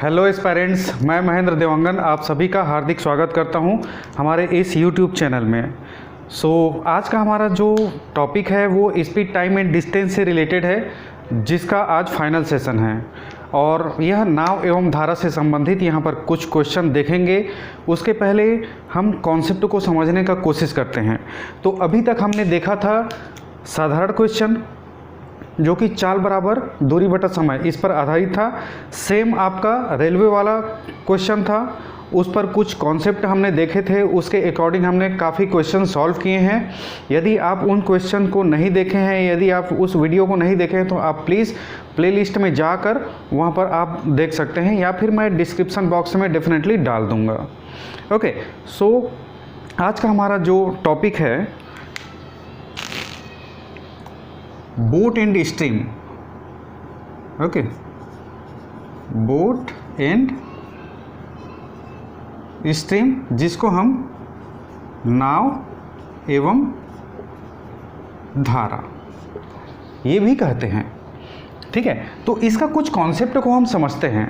Hello aspirants, मैं महेंद्र देवांगन आप सभी का हार्दिक स्वागत करता हूं हमारे इस यूट्यूब चैनल में। आज का हमारा जो टॉपिक है वो स्पीड, टाइम एंड डिस्टेंस से रिलेटेड है, जिसका आज फाइनल सेशन है और यह नाव एवं धारा से संबंधित यहाँ पर कुछ क्वेश्चन देखेंगे। उसके पहले हम कॉन्सेप्ट को समझने का कोशिश करते हैं। तो अभी तक हमने देखा था साधारण क्वेश्चन जो कि चाल बराबर दूरी बटा समय इस पर आधारित था। सेम आपका रेलवे वाला क्वेश्चन था, उस पर कुछ कॉन्सेप्ट हमने देखे थे, उसके अकॉर्डिंग हमने काफ़ी क्वेश्चन सॉल्व किए हैं। यदि आप उन क्वेश्चन को नहीं देखे हैं, यदि आप उस वीडियो को नहीं देखे हैं तो आप प्लीज़ प्लेलिस्ट में जाकर वहाँ पर आप देख सकते हैं, या फिर मैं डिस्क्रिप्शन बॉक्स में डेफिनेटली डाल दूँगा। ओके, आज का हमारा जो टॉपिक है boat and stream. Okay, boat and stream, जिसको हम नाव एवं धारा ये भी कहते हैं। ठीक है, तो इसका कुछ कॉन्सेप्ट को हम समझते हैं।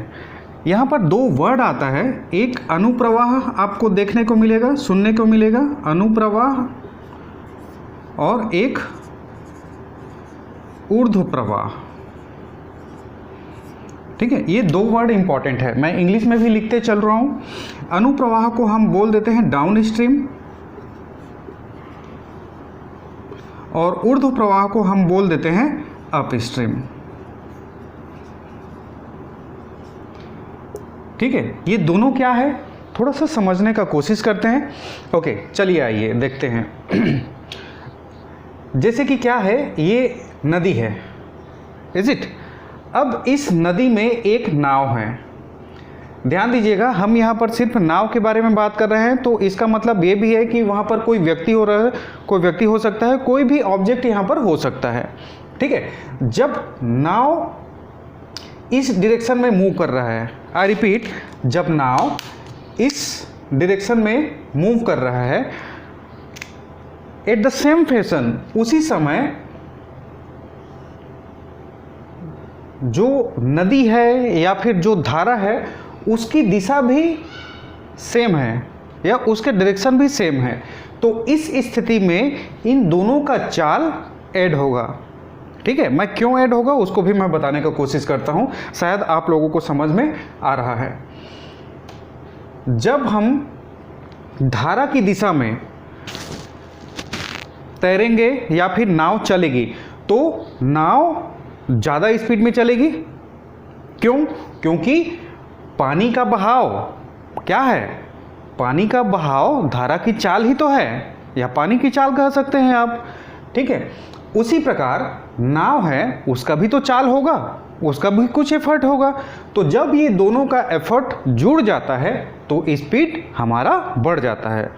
यहाँ पर दो वर्ड आता है, एक अनुप्रवाह आपको देखने को मिलेगा, सुनने को मिलेगा, अनुप्रवाह, और एक ऊर्ध्व प्रवाह। ठीक है, ये दो वर्ड इंपॉर्टेंट है, मैं इंग्लिश में भी लिखते चल रहा हूँ। अनुप्रवाह को हम बोल देते हैं डाउन स्ट्रीम और ऊर्ध्व प्रवाह को हम बोल देते हैं अप स्ट्रीम। ठीक है, ये दोनों क्या है थोड़ा सा समझने का कोशिश करते हैं। ओके, चलिए आइए देखते हैं। जैसे कि क्या है, ये नदी है, इज इट। अब इस नदी में एक नाव है। ध्यान दीजिएगा, हम यहाँ पर सिर्फ नाव के बारे में बात कर रहे हैं, तो इसका मतलब ये भी है कि वहाँ पर कोई व्यक्ति हो सकता है, कोई भी ऑब्जेक्ट यहाँ पर हो सकता है। ठीक है, जब नाव इस डायरेक्शन में मूव कर रहा है, आई रिपीट, जब नाव इस डायरेक्शन में मूव कर रहा है, एट द सेम फैशन, उसी समय जो नदी है या फिर जो धारा है उसकी दिशा भी सेम है या उसके डायरेक्शन भी सेम है। तो इस स्थिति में इन दोनों का चाल ऐड होगा। ठीक है, मैं क्यों ऐड होगा उसको भी मैं बताने का कोशिश करता हूं, शायद आप लोगों को समझ में आ रहा है। जब हम धारा की दिशा में तैरेंगे या फिर नाव चलेगी तो नाव ज़्यादा स्पीड में चलेगी। क्यों? क्योंकि पानी का बहाव क्या है, पानी का बहाव धारा की चाल ही तो है, या पानी की चाल कह सकते हैं आप। ठीक है, उसी प्रकार नाव है, उसका भी तो चाल होगा, उसका भी कुछ एफर्ट होगा। तो जब ये दोनों का एफर्ट जुड़ जाता है तो स्पीड हमारा बढ़ जाता है।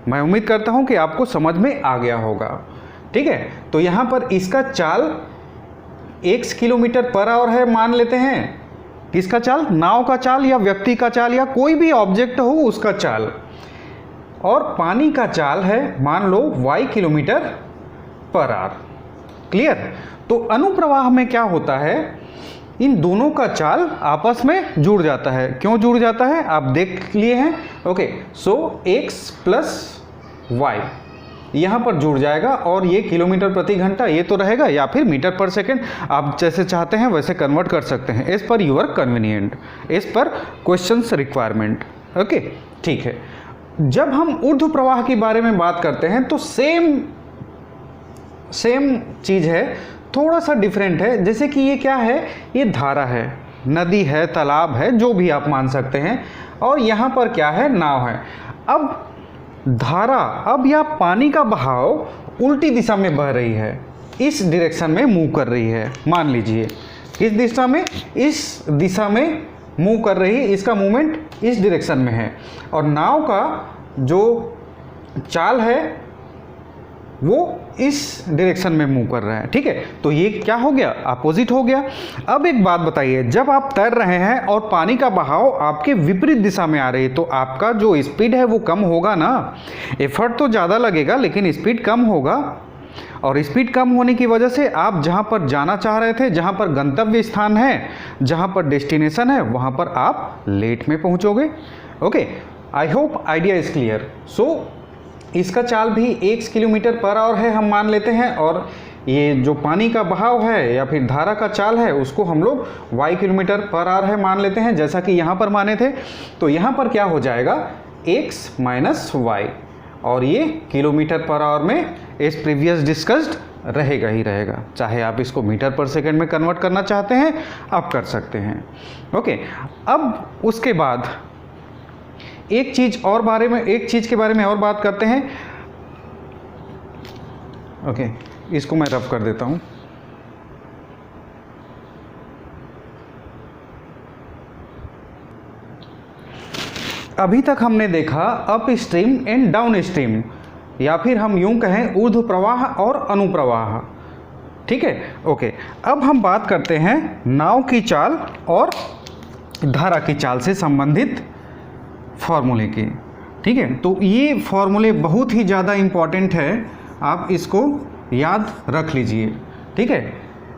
मैं उम्मीद करता हूं कि आपको समझ में आ गया होगा। ठीक है, तो यहाँ पर इसका चाल 1 किलोमीटर पर आवर है, मान लेते हैं। किसका चाल? नाव का चाल या व्यक्ति का चाल या कोई भी ऑब्जेक्ट हो उसका चाल। और पानी का चाल है मान लो y kilometre per our. Clear? तो अनुप्रवाह में क्या होता है, इन दोनों का चाल आपस में जुड़ जाता है। क्यों जुड़ जाता है आप देख लिए हैं। ओके, x प्लस y यहाँ पर जुड़ जाएगा और ये किलोमीटर प्रति घंटा ये तो रहेगा, या फिर मीटर पर सेकंड, आप जैसे चाहते हैं वैसे कन्वर्ट कर सकते हैं, as per your convenient, as per questions requirement. Okay, ठीक है। जब हम ऊर्ध्व प्रवाह के बारे में बात करते हैं तो सेम चीज़ है, थोड़ा सा डिफरेंट है। जैसे कि ये क्या है, ये धारा है, नदी है, तालाब है, जो भी आप मान सकते हैं, और यहाँ पर क्या है, नाव है। अब धारा, अब यह पानी का बहाव उल्टी दिशा में बह रही है, इस डायरेक्शन में मूव कर रही है। मान लीजिए इस दिशा में मूव कर रही है, इसका मूवमेंट इस डायरेक्शन में है, और नाव का जो चाल है वो इस डायरेक्शन में मूव कर रहा है। ठीक है, तो ये क्या हो गया, अपोजिट हो गया। अब एक बात बताइए, जब आप तैर रहे हैं और पानी का बहाव आपके विपरीत दिशा में आ रही है तो आपका जो स्पीड है वो कम होगा ना। एफर्ट तो ज़्यादा लगेगा लेकिन स्पीड कम होगा। और स्पीड कम होने की वजह से आप जहाँ पर जाना चाह रहे थे, जहाँ पर गंतव्य स्थान है, जहाँ पर डेस्टिनेशन है, वहाँ पर आप लेट में पहुँचोगे। Okay, I hope idea is clear. So इसका चाल भी 1 किलोमीटर पर आवर है हम मान लेते हैं, और ये जो पानी का बहाव है या फिर धारा का चाल है उसको हम लोग y किलोमीटर पर आवर है मान लेते हैं, जैसा कि यहाँ पर माने थे। तो यहाँ पर क्या हो जाएगा, x माइनस वाई, और ये किलोमीटर पर आवर में एज प्रीवियस डिस्कस्ड रहेगा ही रहेगा। चाहे आप इसको मीटर पर सेकंड में कन्वर्ट करना चाहते हैं आप कर सकते हैं। ओके, अब उसके बाद एक चीज़ के बारे में और बात करते हैं। ओके, इसको मैं रफ कर देता हूँ। अभी तक हमने देखा up stream and down stream, या फिर हम यूं कहें ऊर्ध्व प्रवाह और अनुप्रवाह। ठीक है, ओके। अब हम बात करते हैं नाव की चाल और धारा की चाल से संबंधित फॉर्मूले की। ठीक है, तो ये फॉर्मूले बहुत ही ज़्यादा इम्पॉर्टेंट है, आप इसको याद रख लीजिए। ठीक है,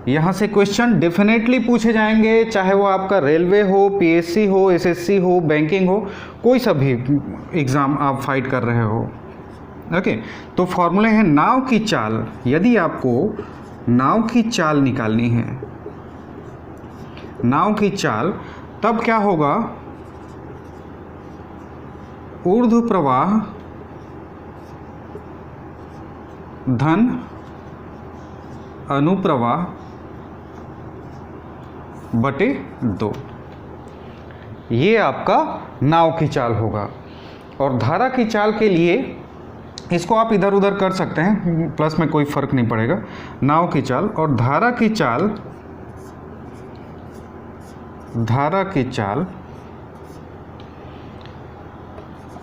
यहाँ से क्वेश्चन डेफिनेटली पूछे जाएंगे, चाहे वो आपका रेलवे हो, पीएससी हो, एसएससी हो, बैंकिंग हो, कोई सा भी एग्ज़ाम आप फाइट कर रहे हो। ओके, तो फॉर्मूले हैं नाव की चाल। यदि आपको नाव की चाल निकालनी है, नाव की चाल, तब क्या होगा, ऊर्ध्व प्रवाह धन अनुप्रवाह बटे 2, ये आपका नाव की चाल होगा। और धारा की चाल के लिए इसको आप इधर उधर कर सकते हैं, प्लस में कोई फर्क नहीं पड़ेगा। नाव की चाल और धारा की चाल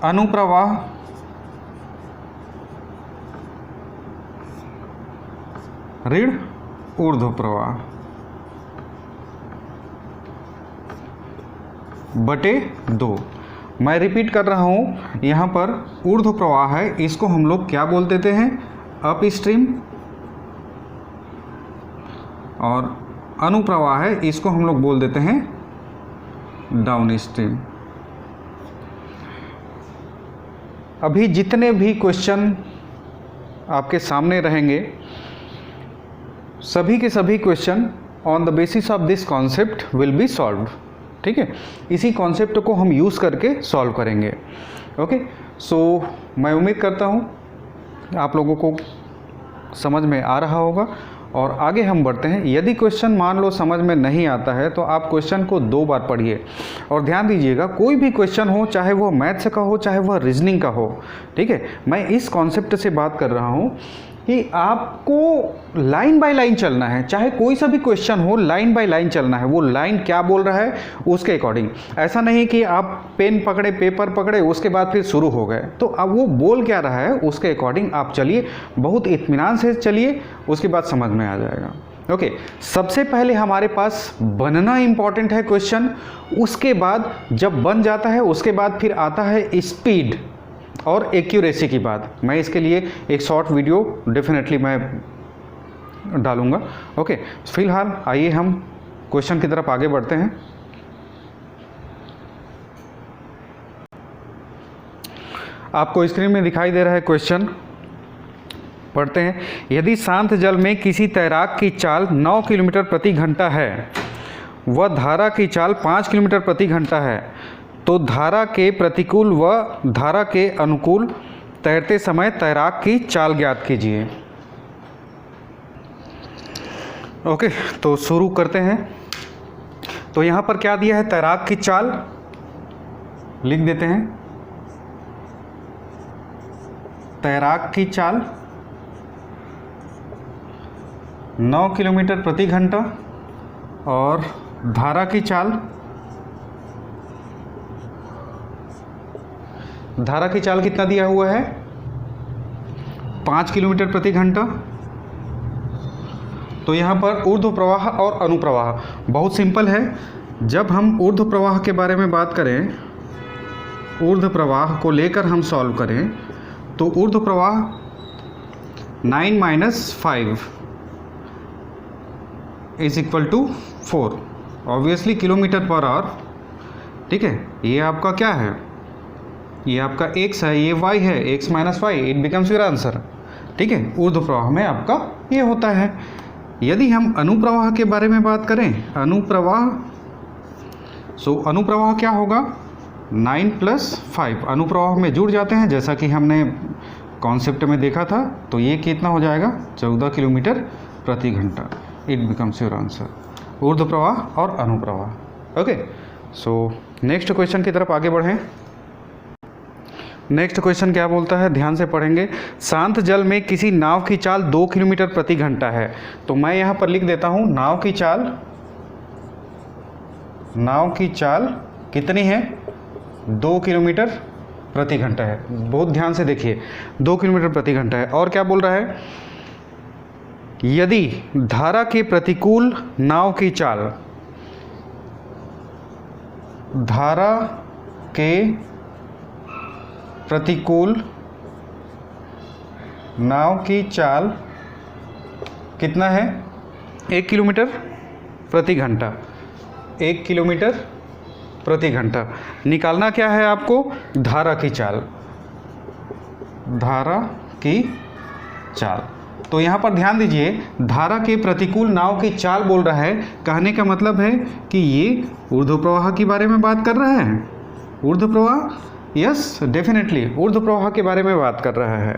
अनुप्रवाह ऋण ऊर्ध्व प्रवाह बटे 2। मैं रिपीट कर रहा हूँ, यहाँ पर ऊर्ध्व प्रवाह है, इसको हम लोग क्या बोल देते हैं, अप स्ट्रीम, और अनुप्रवाह है, इसको हम लोग बोल देते हैं डाउन स्ट्रीम। अभी जितने भी क्वेश्चन आपके सामने रहेंगे, सभी के सभी question on the basis of this concept will be solved. ठीक है, इसी कॉन्सेप्ट को हम यूज़ करके सॉल्व करेंगे। ओके, सो मैं उम्मीद करता हूँ आप लोगों को समझ में आ रहा होगा, और आगे हम बढ़ते हैं। यदि क्वेश्चन मान लो समझ में नहीं आता है तो आप क्वेश्चन को 2 बार पढ़िए, और ध्यान दीजिएगा कोई भी क्वेश्चन हो, चाहे वो मैथ्स का हो, चाहे वह रीजनिंग का हो, ठीक है, मैं इस कॉन्सेप्ट से बात कर रहा हूँ कि आपको लाइन बाय लाइन चलना है। चाहे कोई सा भी क्वेश्चन हो, लाइन बाय लाइन चलना है। वो लाइन क्या बोल रहा है उसके अकॉर्डिंग, ऐसा नहीं कि आप पेन पकड़े, पेपर पकड़े, उसके बाद फिर शुरू हो गए। तो अब वो बोल क्या रहा है उसके अकॉर्डिंग आप चलिए, बहुत इत्मीनान से चलिए, उसके बाद समझ में आ जाएगा। ओके, सबसे पहले हमारे पास बनना इम्पॉर्टेंट है क्वेश्चन, उसके बाद जब बन जाता है उसके बाद फिर आता है स्पीड और एक्यूरेसी की बात। मैं इसके लिए एक शॉर्ट वीडियो डेफिनेटली मैं डालूंगा। ओके, फिलहाल आइए हम क्वेश्चन की तरफ आगे बढ़ते हैं। आपको स्क्रीन में दिखाई दे रहा है क्वेश्चन, पढ़ते हैं। यदि शांत जल में किसी तैराक की चाल 9 किलोमीटर प्रति घंटा है, वह धारा की चाल 5 किलोमीटर प्रति घंटा है, तो धारा के प्रतिकूल व धारा के अनुकूल तैरते समय तैराक की चाल ज्ञात कीजिए। ओके, तो शुरू करते हैं। तो यहाँ पर क्या दिया है, तैराक की चाल लिख देते हैं। तैराक की चाल 9 किलोमीटर प्रति घंटा, और धारा की चाल, धारा की चाल कितना दिया हुआ है, 5 किलोमीटर प्रति घंटा। तो यहाँ पर ऊर्ध्व प्रवाह और अनुप्रवाह बहुत सिंपल है। जब हम ऊर्ध्व प्रवाह के बारे में बात करें, ऊर्ध्व प्रवाह को लेकर हम सॉल्व करें, तो ऊर्ध्व प्रवाह 9 minus 5 is equal to 4, obviously kilometre per hour. ठीक है, ये आपका क्या है, ये आपका x है, ये y है, x minus y, it becomes your answer. ठीक है, ऊर्ध्व प्रवाह में आपका ये होता है। यदि हम अनुप्रवाह के बारे में बात करें, अनुप्रवाह, सो अनुप्रवाह क्या होगा, 9 प्लस 5 अनुप्रवाह में जुड़ जाते हैं, जैसा कि हमने कॉन्सेप्ट में देखा था। तो ये कितना हो जाएगा, 14 किलोमीटर प्रति घंटा। इट बिकम्स योर आंसर, ऊर्ध्व प्रवाह और अनुप्रवाह। ओके, सो नेक्स्ट क्वेश्चन की तरफ आगे बढ़ें। नेक्स्ट क्वेश्चन क्या बोलता है, ध्यान से पढ़ेंगे। शांत जल में किसी नाव की चाल 2 किलोमीटर प्रति घंटा है। तो मैं यहाँ पर लिख देता हूँ, नाव की चाल कितनी है, 2 किलोमीटर प्रति घंटा है। बहुत ध्यान से देखिए, 2 किलोमीटर प्रति घंटा है। और क्या बोल रहा है, यदि धारा के प्रतिकूल नाव की चाल, धारा के प्रतिकूल नाव की चाल कितना है, 1 किलोमीटर प्रति घंटा, 1 किलोमीटर प्रति घंटा। निकालना क्या है आपको, धारा की चाल, धारा की चाल। तो यहाँ पर ध्यान दीजिए, धारा के प्रतिकूल नाव की चाल बोल रहा है, कहने का मतलब है कि ये ऊर्ध्व प्रवाह के बारे में बात कर रहा है। ऊर्ध्व प्रवाह, यस डेफिनेटली ऊर्ध्व प्रवाह के बारे में बात कर रहा है।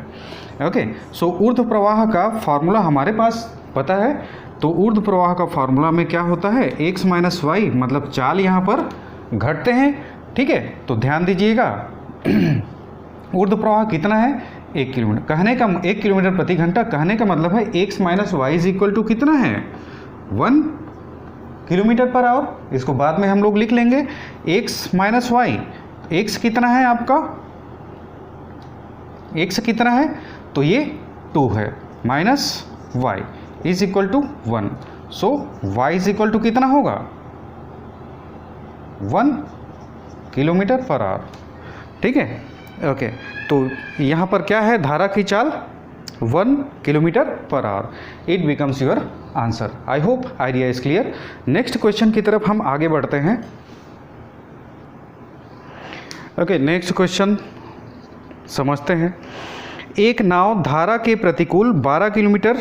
ओके, सो ऊर्ध्व प्रवाह का फार्मूला हमारे पास पता है। तो ऊर्ध्व प्रवाह का फार्मूला में क्या होता है, x माइनस वाई, मतलब चाल यहाँ पर घटते हैं। ठीक है, तो ध्यान दीजिएगा, ऊर्ध्व प्रवाह कितना है, 1 किलोमीटर। कहने का 1 किलोमीटर प्रति घंटा, कहने का मतलब है x minus y is equal to कितना है, 1 किलोमीटर पर आवर। इसको बाद में हम लोग लिख लेंगे, x माइनस वाई, x कितना है आपका, x कितना है, तो ये 2 है, minus y is equal to 1। So y is equal to कितना होगा, 1 किलोमीटर पर आवर। ठीक है, ओके, तो यहाँ पर क्या है, धारा की चाल 1 kilometre per our. It becomes your answer. I hope idea is clear. Next question की तरफ हम आगे बढ़ते हैं। ओके, नेक्स्ट क्वेश्चन समझते हैं। एक नाव धारा के प्रतिकूल 12 किलोमीटर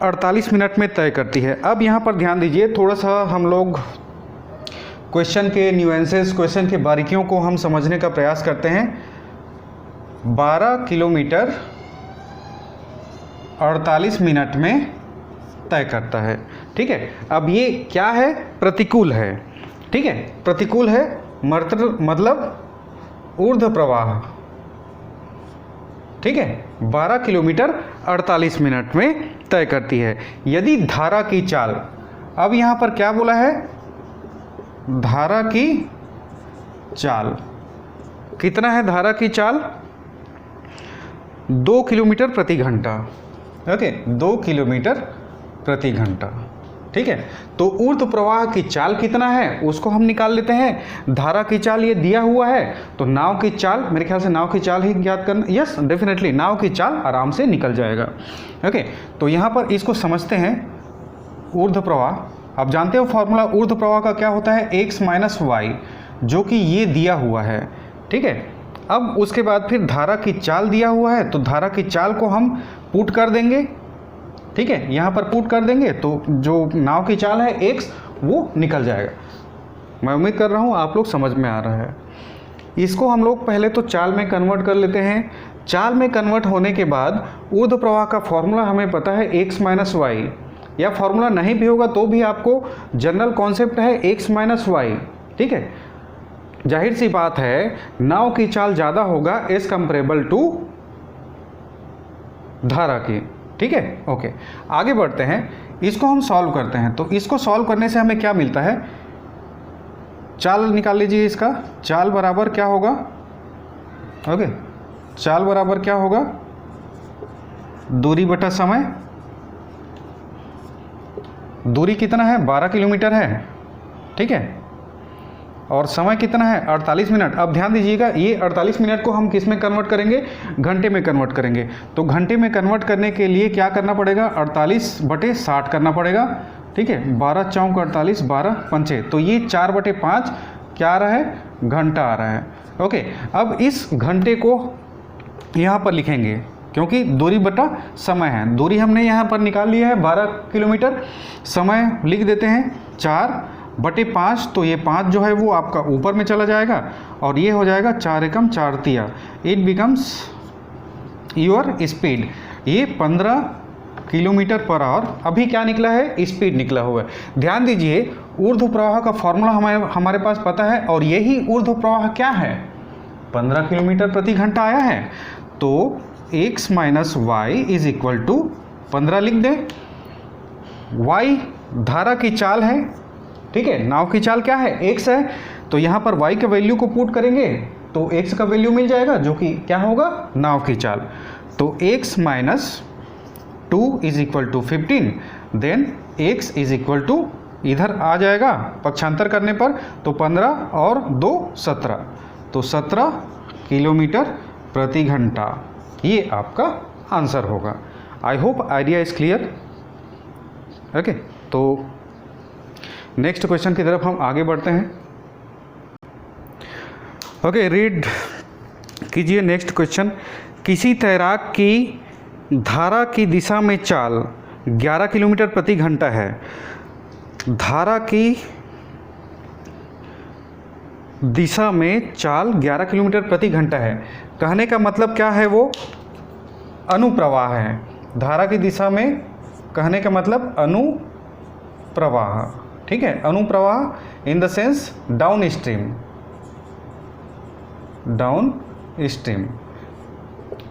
48 मिनट में तय करती है। अब यहाँ पर ध्यान दीजिए, थोड़ा सा हम लोग क्वेश्चन के न्यूएंसेस, क्वेश्चन के बारीकियों को हम समझने का प्रयास करते हैं। 12 किलोमीटर 48 मिनट में तय करता है। ठीक है, अब ये क्या है, प्रतिकूल है। ठीक है, प्रतिकूल है, मतलब ऊर्ध्व प्रवाह। ठीक है, 12 किलोमीटर 48 मिनट में तय करती है। यदि धारा की चाल, अब यहाँ पर क्या बोला है, धारा की चाल कितना है, धारा की चाल 2 किलोमीटर प्रति घंटा। ओके, 2 किलोमीटर प्रति घंटा। ठीक है, तो ऊर्ध्व प्रवाह की चाल कितना है उसको हम निकाल लेते हैं। धारा की चाल ये दिया हुआ है, तो नाव की चाल, मेरे ख्याल से नाव की चाल ही याद करना। यस डेफिनेटली, नाव की चाल आराम से निकल जाएगा। ओके, तो यहाँ पर इसको समझते हैं, ऊर्ध्व प्रवाह। आप जानते हो फॉर्मूला ऊर्ध्व प्रवाह का क्या होता है, x माइनस वाई, जो कि ये दिया हुआ है। ठीक है, अब उसके बाद फिर धारा की चाल दिया हुआ है, तो धारा की चाल को हम पुट कर देंगे। ठीक है, यहाँ पर पुट कर देंगे तो जो नाव की चाल है x, वो निकल जाएगा। मैं उम्मीद कर रहा हूँ आप लोग समझ में आ रहा है। इसको हम लोग पहले तो चाल में कन्वर्ट कर लेते हैं। चाल में कन्वर्ट होने के बाद ऊर्ध्व प्रवाह का फॉर्मूला हमें पता है x माइनस वाई, या फॉर्मूला नहीं भी होगा तो भी आपको जनरल कॉन्सेप्ट है x माइनस वाई। ठीक है, जाहिर सी बात है नाव की चाल ज़्यादा होगा एज कंपेरेबल टू धारा की। ठीक है, ओके, आगे बढ़ते हैं, इसको हम सॉल्व करते हैं। तो इसको सॉल्व करने से हमें क्या मिलता है, चाल निकाल लीजिए। इसका चाल बराबर क्या होगा, ओके, चाल बराबर क्या होगा, दूरी बटा समय। दूरी कितना है, 12 किलोमीटर है। ठीक है, और समय कितना है 48 मिनट। अब ध्यान दीजिएगा, ये 48 मिनट को हम किस में कन्वर्ट करेंगे, घंटे में कन्वर्ट करेंगे। तो घंटे में कन्वर्ट करने के लिए क्या करना पड़ेगा, 48/60 करना पड़ेगा, ठीक है। 12 चौक 48, 12 पंचे, तो ये 4/5 क्या आ रहा है, घंटा आ रहा है। ओके, अब इस घंटे को यहाँ पर लिखेंगे क्योंकि दूरी बटा समय है। दूरी हमने यहाँ पर निकाल लिया है 12 किलोमीटर, समय लिख देते हैं 4/5, तो ये 5 जो है वो आपका ऊपर में चला जाएगा और ये हो जाएगा 4 एकम 4 तिया, इट बिकम्स योर स्पीड। ये 15 किलोमीटर पर आवर अभी क्या निकला है, स्पीड निकला हुआ है। ध्यान दीजिए, ऊर्ध्व प्रवाह का फॉर्मूला हमारे पास पता है और यही ऊर्ध्व प्रवाह क्या है, 15 किलोमीटर प्रति घंटा आया है। तो x minus y is equal to 15 लिख दें। y धारा की चाल है, ठीक है, नाव की चाल क्या है, x है, तो यहाँ पर y के वैल्यू को पुट करेंगे तो x का वैल्यू मिल जाएगा जो कि क्या होगा, नाव की चाल। तो x minus 2 is equal to 15, then x is equal to, इधर आ जाएगा पक्षांतर करने पर, तो 15 और 2 17, तो 17 किलोमीटर प्रति घंटा, ये आपका आंसर होगा। आई hope idea is clear. Okay, तो नेक्स्ट क्वेश्चन की तरफ हम आगे बढ़ते हैं। ओके, रीड कीजिए नेक्स्ट क्वेश्चन। किसी तैराक की धारा की दिशा में चाल 11 किलोमीटर प्रति घंटा है। धारा की दिशा में चाल 11 किलोमीटर प्रति घंटा है। कहने का मतलब क्या है, वो अनुप्रवाह है। धारा की दिशा में कहने का मतलब अनुप्रवाह, ठीक है, अनुप्रवाह in the sense downstream. Downstream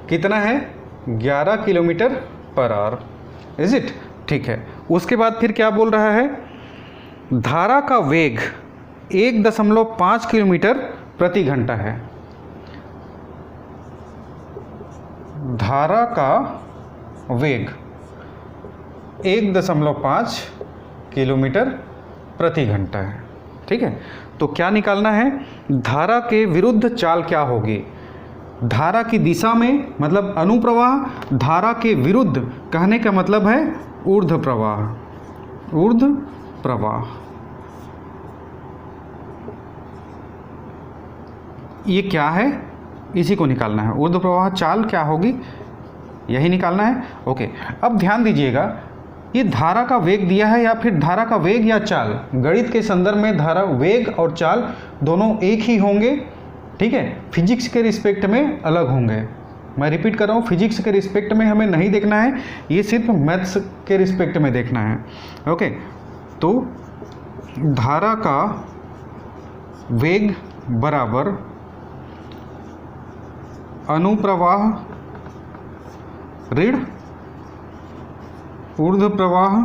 कितना है, 11 kilometre per our, is it, ठीक है। उसके बाद फिर क्या बोल रहा है, धारा का वेग 1.5 किलोमीटर प्रति घंटा है। धारा का वेग 1.5 किलोमीटर प्रति घंटा है, ठीक है। तो क्या निकालना है, धारा के विरुद्ध चाल क्या होगी। धारा की दिशा में मतलब अनुप्रवाह, धारा के विरुद्ध कहने का मतलब है ऊर्ध्व प्रवाह। ऊर्ध्व प्रवाह ये क्या है, इसी को निकालना है। ऊर्ध्व प्रवाह चाल क्या होगी, यही निकालना है। ओके, अब ध्यान दीजिएगा, ये धारा का वेग दिया है या फिर धारा का वेग या चाल, गणित के संदर्भ में धारा वेग और चाल दोनों एक ही होंगे, ठीक है, फिजिक्स के रिस्पेक्ट में अलग होंगे। मैं रिपीट कर रहा हूँ, फिजिक्स के रिस्पेक्ट में हमें नहीं देखना है, ये सिर्फ मैथ्स के रिस्पेक्ट में देखना है। ओके, तो धारा का वेग बराबर अनुप्रवाह ऋण ऊर्ध्व प्रवाह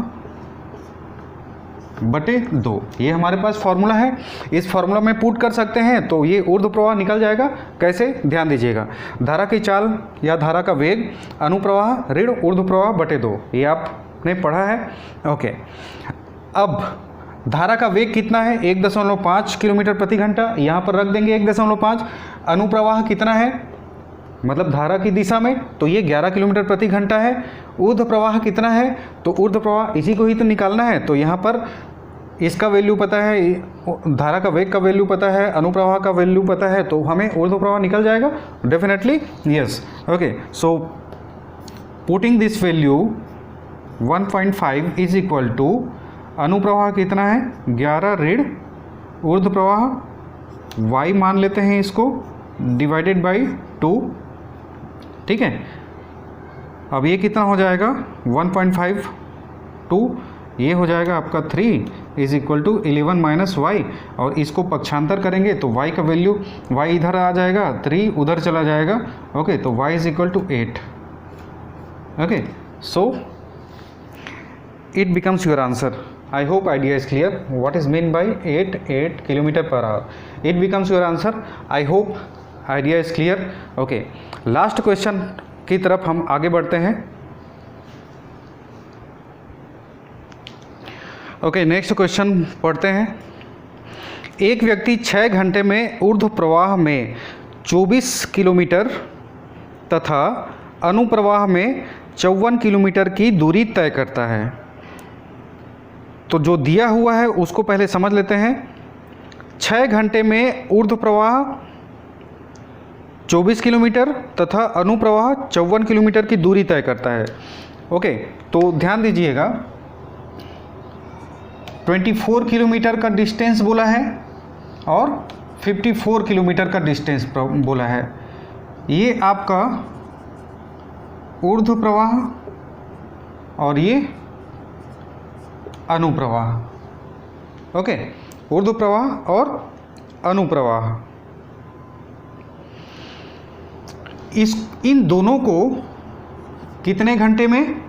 बटे 2, ये हमारे पास फॉर्मूला है। इस फॉर्मूला में पुट कर सकते हैं तो ये ऊर्ध्व प्रवाह निकल जाएगा। कैसे, ध्यान दीजिएगा, धारा की चाल या धारा का वेग अनुप्रवाह ऋण ऊर्ध्व प्रवाह बटे 2, ये आपने पढ़ा है। ओके, अब धारा का वेग कितना है, 1.5 किलोमीटर प्रति घंटा, यहाँ पर रख देंगे 1.5। अनुप्रवाह कितना है, मतलब धारा की दिशा में, तो ये 11 किलोमीटर प्रति घंटा है। ऊर्ध्व प्रवाह कितना है, तो ऊर्ध्व प्रवाह इसी को ही तो निकालना है। तो यहाँ पर इसका वैल्यू पता है, धारा का वेग का वैल्यू पता है, अनुप्रवाह का वैल्यू पता है, तो हमें ऊर्ध्व प्रवाह निकल जाएगा definitely, yes. Okay, so putting this value 1.5 is equal to, अनुप्रवाह कितना है 11 ऋण ऊर्ध्व प्रवाह y मान लेते हैं इसको, डिवाइडेड बाई 2, ठीक है। अब ये कितना हो जाएगा 1.5, 2, ये हो जाएगा आपका 3 is equal to 11 minus y, और इसको पक्षांतर करेंगे तो y का वैल्यू, y इधर आ जाएगा, 3 उधर चला जाएगा। ओके, तो y is equal to 8। Okay, so it becomes your answer. I hope idea is clear. What is meant by 8 kilometre per our? It becomes your answer. I hope idea is clear. Okay. Last question की तरफ हम आगे बढ़ते हैं। Okay, next question पढ़ते हैं। एक व्यक्ति 6 घंटे में ऊर्ध्व प्रवाह में 24 किलोमीटर तथा अनुप्रवाह में 54 किलोमीटर की दूरी तय करता है। तो जो दिया हुआ है उसको पहले समझ लेते हैं। 6 घंटे में ऊर्ध्व प्रवाह 24 किलोमीटर तथा अनुप्रवाह 54 किलोमीटर की दूरी तय करता है। ओके, तो ध्यान दीजिएगा, 24 किलोमीटर का डिस्टेंस बोला है और 54 किलोमीटर का डिस्टेंस बोला है। ये आपका ऊर्ध्व प्रवाह और ये अनुप्रवाह। ओके, ऊर्ध्व प्रवाह और अनुप्रवाह, इन दोनों को कितने घंटे में?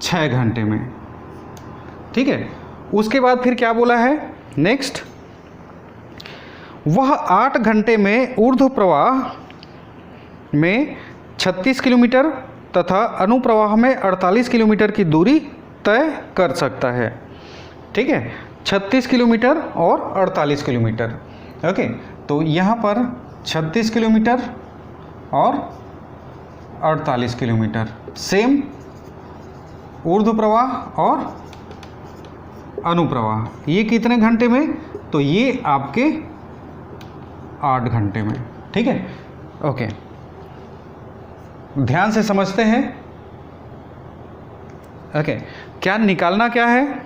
6 घंटे में। ठीक है, उसके बाद फिर क्या बोला है नेक्स्ट, वह 8 घंटे में ऊर्ध्व प्रवाह में 36 किलोमीटर तथा अनुप्रवाह में 48 किलोमीटर की दूरी तय कर सकता है। ठीक है, 36 किलोमीटर और 48 किलोमीटर। ओके, तो यहाँ पर 36 किलोमीटर और 48 किलोमीटर, सेम ऊर्ध्व प्रवाह और अनुप्रवाह। ये कितने घंटे में? तो ये आपके 8 घंटे में। ठीक है, ओके, ध्यान से समझते हैं। ओके, क्या निकालना क्या है?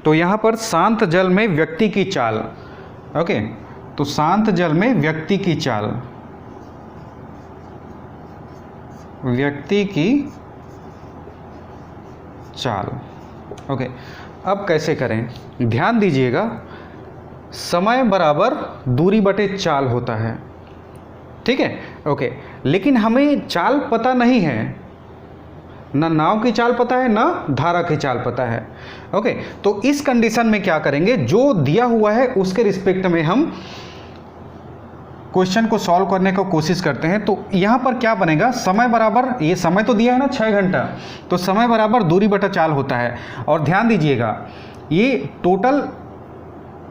तो यहाँ पर शांत जल में व्यक्ति की चाल। ओके, तो शांत जल में व्यक्ति की चाल, व्यक्ति की चाल। ओके, अब कैसे करें? ध्यान दीजिएगा, समय बराबर दूरी बटे चाल होता है। ठीक है, ओके, लेकिन हमें चाल पता नहीं है, ना नाव की चाल पता है ना धारा की चाल पता है। ओके, तो इस कंडीशन में क्या करेंगे, जो दिया हुआ है उसके रिस्पेक्ट में हम क्वेश्चन को सॉल्व करने की कोशिश करते हैं। तो यहाँ पर क्या बनेगा, समय बराबर, ये समय तो दिया है ना 6 घंटा, तो समय बराबर दूरी बटा चाल होता है। और ध्यान दीजिएगा, ये टोटल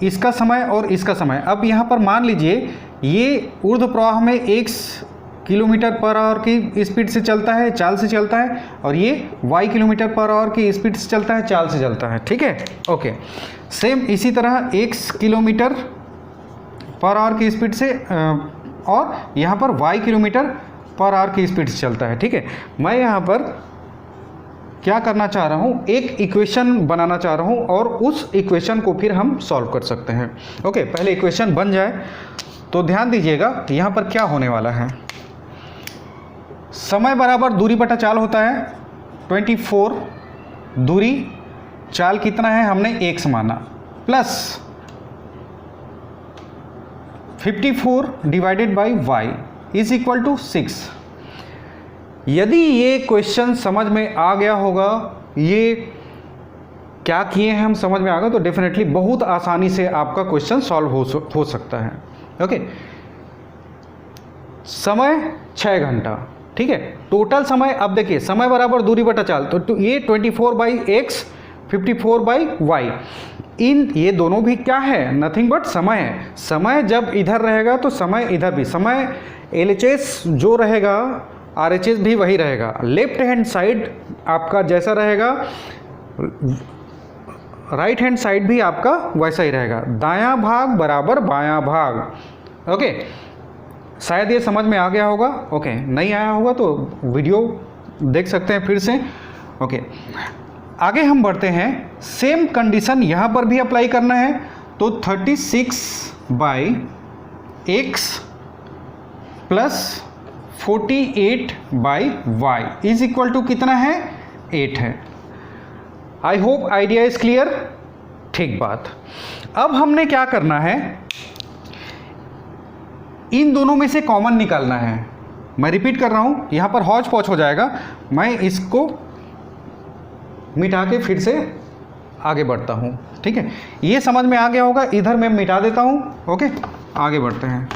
इसका समय और इसका समय। अब यहाँ पर मान लीजिए ये ऊर्ध्व प्रवाह में 1 किलोमीटर पर आवर की स्पीड से चलता है, चाल से चलता है, और ये y किलोमीटर पर आवर की स्पीड से चलता है, चाल से चलता है। ठीक है, ओके, सेम इसी तरह 1 किलोमीटर पर आवर की स्पीड से और यहाँ पर y किलोमीटर पर आवर की स्पीड से चलता है। ठीक है, मैं यहाँ पर क्या करना चाह रहा हूँ, एक इक्वेशन बनाना चाह रहा हूँ और उस इक्वेशन को फिर हम सॉल्व कर सकते हैं। ओके, पहले इक्वेशन बन जाए तो ध्यान दीजिएगा यहाँ पर क्या होने वाला है। समय बराबर दूरी बटा चाल होता है 24, दूरी चाल कितना है हमने x माना, plus 54 divided by y is equal to 6। यदि ये क्वेश्चन समझ में आ गया होगा, ये क्या किए हैं हम समझ में आ गया, तो डेफिनेटली बहुत आसानी से आपका क्वेश्चन सॉल्व हो सकता है। ओके, समय 6 घंटा। ठीक है, टोटल समय, अब देखिए समय बराबर दूरी बटा चाल, तो ये 24/x 54/y, इन ये दोनों भी क्या है, नथिंग बट समय है। समय जब इधर रहेगा तो समय इधर भी, समय LHS जो रहेगा RHS भी वही रहेगा। लेफ्ट हैंड साइड आपका जैसा रहेगा, राइट हैंड साइड भी आपका वैसा ही रहेगा। दायां भाग बराबर बायां भाग। ओके, शायद ये समझ में आ गया होगा। ओके, नहीं आया होगा तो वीडियो देख सकते हैं फिर से। ओके, आगे हम बढ़ते हैं। सेम कंडीशन यहाँ पर भी अप्लाई करना है, तो 36/x plus 48/y is equal to कितना है, 8 है। आई होप आइडिया इज क्लियर। ठीक बात, अब हमने क्या करना है, इन दोनों में से कॉमन निकालना है। मैं रिपीट कर रहा हूँ, यहाँ पर हौच पौच हो जाएगा, मैं इसको मिटा के फिर से आगे बढ़ता हूँ। ठीक है, ये समझ में आ गया होगा, इधर मैं मिटा देता हूँ। ओके, आगे बढ़ते हैं।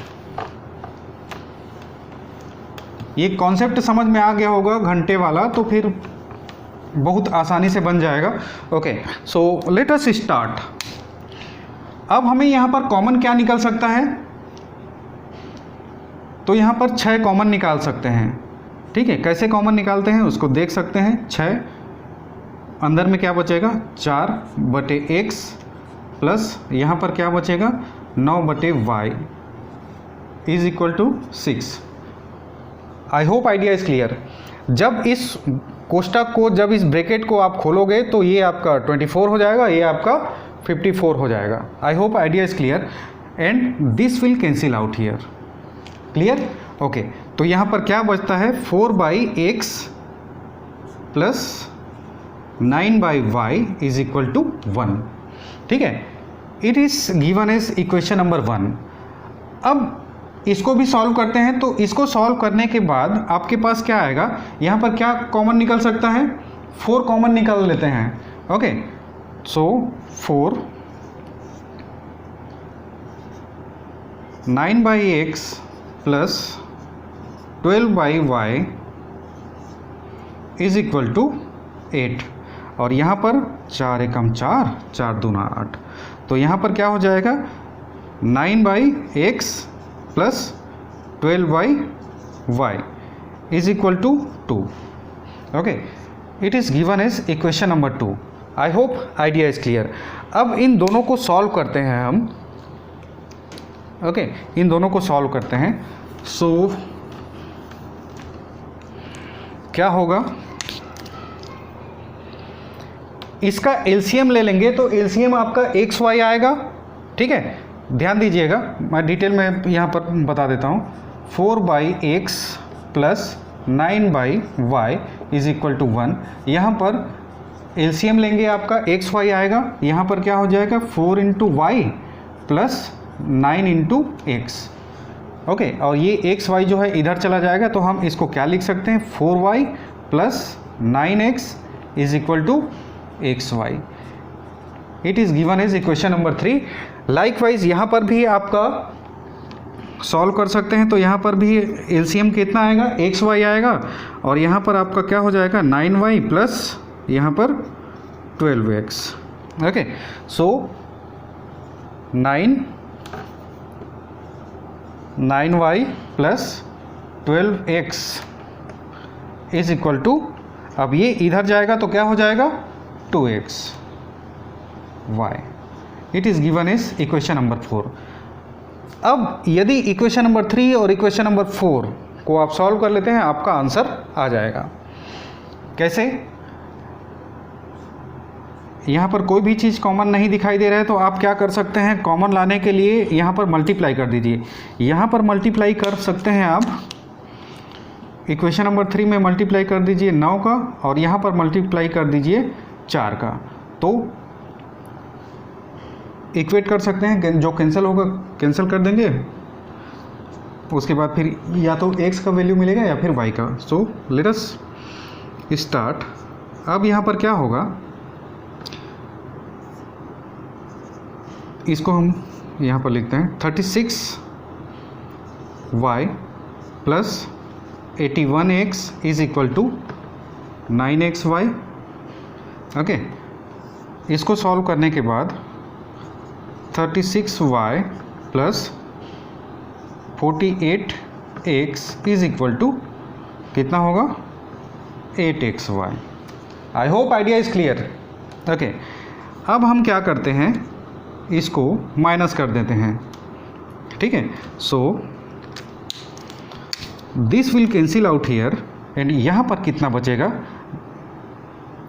ये कॉन्सेप्ट समझ में आ गया होगा घंटे वाला, तो फिर बहुत आसानी से बन जाएगा। Okay, so let us start. अब हमें यहाँ पर कॉमन क्या निकल सकता है, तो यहाँ पर 6 कॉमन निकाल सकते हैं। ठीक है, कैसे कॉमन निकालते हैं उसको देख सकते हैं। 6 अंदर में क्या बचेगा 4/x प्लस यहाँ पर क्या बचेगा 9/y is equal to 6। I hope idea is clear. जब इस कोष्टक को, जब इस ब्रैकेट को आप खोलोगे तो ये आपका 24 हो जाएगा, ये आपका 54 हो जाएगा। आई hope idea is clear and this will cancel out here. Clear? Okay, तो यहाँ पर क्या बचता है 4/x plus 9/y is equal to 1। ठीक है, it is given as equation number 1। अब इसको भी सॉल्व करते हैं। तो इसको सॉल्व करने के बाद आपके पास क्या आएगा, यहाँ पर क्या कॉमन निकल सकता है 4 कॉमन निकाल लेते हैं। Okay, so 4 9/x plus 12/y is equal to 8 और यहाँ पर 4 एकम 4, 4 दूना 8। तो यहाँ पर क्या हो जाएगा 9/x plus 12/y is equal to 2। Okay, it is given as equation number 2। I hope idea is clear. अब इन दोनों को सॉल्व करते हैं हम। ओके, इन दोनों को सॉल्व करते हैं। सो क्या होगा, इसका एलसीएम ले लेंगे तो एलसीएम आपका XY आएगा। ठीक है, ध्यान दीजिएगा, मैं डिटेल में यहाँ पर बता देता हूँ। 4/x plus 9/y is equal to 1। यहाँ पर एलसीएम लेंगे आपका XY आएगा। यहाँ पर क्या हो जाएगा 4 × y प्लस 9 × x। ओके, और ये XY जो है इधर चला जाएगा, तो हम इसको क्या लिख सकते हैं 4y plus 9x is equal to XY। It is given as equation number 3। Likewise यहाँ पर भी आपका सॉल्व कर सकते हैं। तो यहाँ पर भी एलसीएम कितना आएगा XY आएगा और यहाँ पर आपका क्या हो जाएगा 9y प्लस यहाँ पर 12x। Okay, so 9y plus 12x is equal to, अब ये इधर जाएगा तो क्या हो जाएगा 2x y। It is given as equation number 4। अब यदि इक्वेशन नंबर 3 और इक्वेशन नंबर 4 को आप सॉल्व कर लेते हैं, आपका आंसर आ जाएगा। कैसे? यहाँ पर कोई भी चीज़ कॉमन नहीं दिखाई दे रहा है तो आप क्या कर सकते हैं, कॉमन लाने के लिए यहाँ पर मल्टीप्लाई कर दीजिए। यहाँ पर मल्टीप्लाई कर सकते हैं आप, इक्वेशन नंबर 3 में मल्टीप्लाई कर दीजिए 9 का और यहाँ पर मल्टीप्लाई कर दीजिए 4 का, तो इक्वेट कर सकते हैं। जो कैंसिल होगा कैंसिल कर देंगे, उसके बाद फिर या तो x का वैल्यू मिलेगा या फिर y का। So let us start. अब यहाँ पर क्या होगा, इसको हम यहाँ पर लिखते हैं 36y plus 81x is equal to 9xy। Okay, इसको सॉल्व करने के बाद 36y plus 48x is equal to कितना होगा 8xy। I hope idea is clear. Okay, अब हम क्या करते हैं, इसको माइनस कर देते हैं। ठीक है, so this will cancel out here and यहाँ पर कितना बचेगा,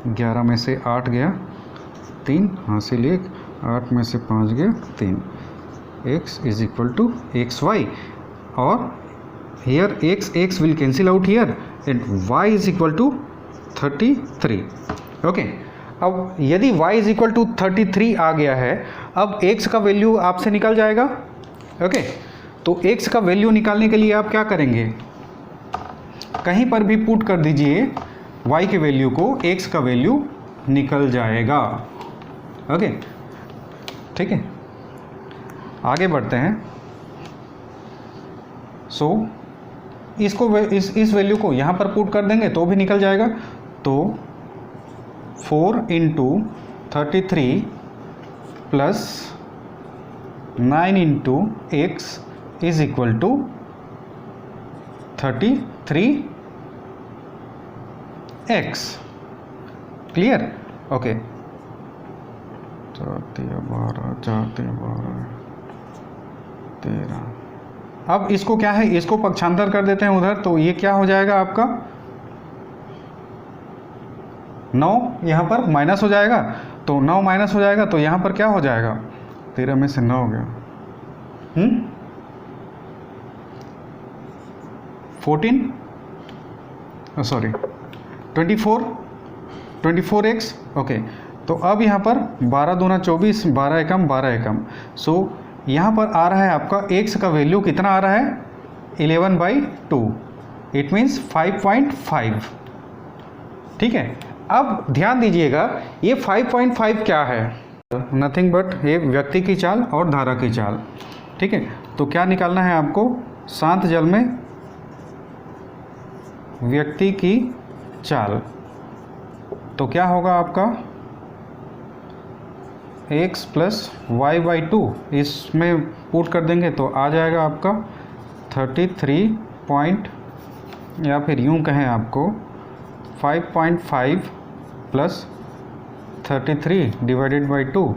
11 में से 8 गया 3, हासिल 1, 8 में से 5 गया 3, x is equal to xy और here x will cancel out here and y is equal to 33। Okay, अब यदि y इज इक्वल टू 33 आ गया है, अब x का वैल्यू आपसे निकल जाएगा। ओके, तो x का वैल्यू निकालने के लिए आप क्या करेंगे, कहीं पर भी पुट कर दीजिए y के वैल्यू को, x का वैल्यू निकल जाएगा। ओके, ठीक है, आगे बढ़ते हैं। सो इसको इस वैल्यू को यहाँ पर पुट कर देंगे तो भी निकल जाएगा। तो 4 × 33 plus 9 into x is equal to 33x। Clear? Okay, 4 12 13। अब इसको क्या है, इसको पक्षांतर कर देते हैं उधर, तो ये क्या हो जाएगा आपका 9 यहाँ पर माइनस हो जाएगा, तो 9 माइनस हो जाएगा तो यहाँ पर क्या हो जाएगा, 13 में से 9 हो गया 14 सॉरी 24x। ओके, तो अब यहाँ पर 12 दूना 24, 12 एकम 12 एकम। सो यहाँ पर आ रहा है आपका x का वैल्यू कितना आ रहा है 11/2, इट मीन्स 5.5। ठीक है, अब ध्यान दीजिएगा ये 5.5 क्या है, नथिंग बट ये व्यक्ति की चाल और धारा की चाल। ठीक है, तो क्या निकालना है आपको, शांत जल में व्यक्ति की चाल, तो क्या होगा आपका x प्लस y/2, इसमें पुट कर देंगे तो आ जाएगा आपका 33 पॉइंट, या फिर यूं कहें आपको 5.5 प्लस 33 डिवाइडेड बाई 2,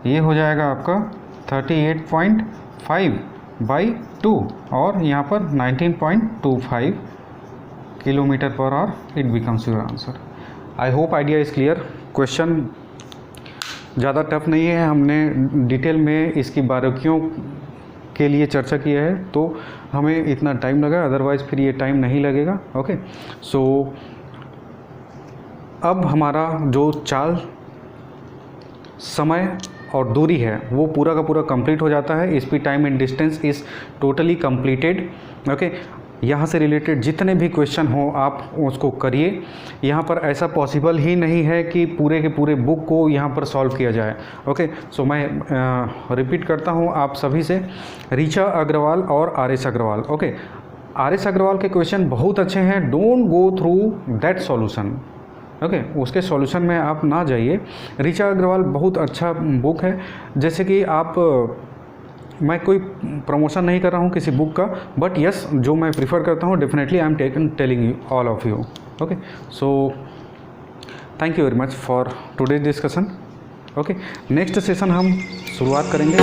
ये हो जाएगा आपका 38.5/2 और यहाँ पर 19.25 kilometre per our. It becomes your answer. I hope idea is clear. Question ज़्यादा टफ नहीं है, हमने डिटेल में इसकी बारीकियों के लिए चर्चा किया है तो हमें इतना टाइम लगा, अदरवाइज़ फिर ये टाइम नहीं लगेगा। ओके, सो अब हमारा जो चाल, समय और दूरी है वो पूरा का पूरा कंप्लीट हो जाता है। Speed, time and distance is totally completed. Okay, यहाँ से रिलेटेड जितने भी क्वेश्चन हो आप उसको करिए। यहाँ पर ऐसा पॉसिबल ही नहीं है कि पूरे के पूरे बुक को यहाँ पर सॉल्व किया जाए। ओके, सो मैं रिपीट करता हूँ आप सभी से, ऋचा अग्रवाल और RS. Agrawal. Okay, RS. Agrawal के क्वेश्चन बहुत अच्छे हैं, don't go through that solution. Okay, उसके सॉल्यूशन में आप ना जाइए। ऋचा अग्रवाल बहुत अच्छा बुक है, जैसे कि आप, मैं कोई प्रमोशन नहीं कर रहा हूँ किसी बुक का, बट यस जो मैं प्रीफर करता हूँ definitely I am telling you all of you. Okay, so thank you very much for today's discussion. Okay, next session हम शुरुआत करेंगे